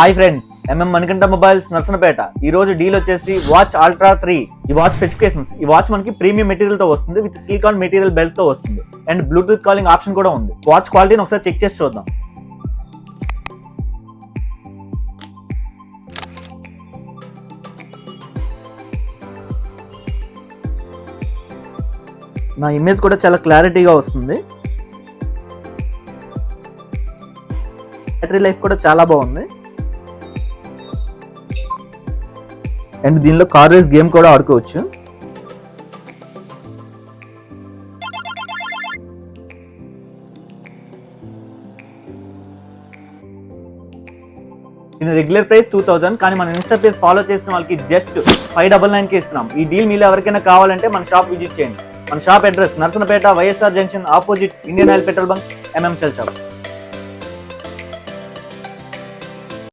Hi friends, Manikanta mobiles Narasannapeta. ఈ రోజు deal వచ్చేసి వాచ్ అల్ట్రా 3. ఈ వాచ్ స్పెసిఫికేషన్స్: ఈ వాచ్ మనకి ప్రీమియం మెటీరియల్ తో వస్తుంది, విత్ సిలికాన్ మెటీరియల్ బెల్ట్ తో వస్తుంది, అండ్ బ్లూటూత్ కాలింగ్ ఆప్షన్ కూడా ఉంది. వాచ్ క్వాలిటీని ఒకసారి చెక్ చేసి చూద్దాం. నా ఇమేజ్ కూడా చాలా క్లారిటీగా వస్తుంది. బ్యాటరీ లైఫ్ కూడా చాలా బాగుంది. అండ్ దీనిలో కార్ రేస్ గేమ్ కూడా ఆడుకోవచ్చు. దీని రెగ్యులర్ ప్రైస్ 2000, కానీ మన ఇన్స్టా పేజ్ ఫాలో చేసిన వాళ్ళకి జస్ట్ 599 కి ఇస్తున్నాం. ఈ డీల్ మీలో ఎవరికైనా కావాలంటే మన షాప్ విజిట్ చేయండి. మన shop address Narasannapeta, YSR junction opposite Indian oil petrol bunk, cell shop.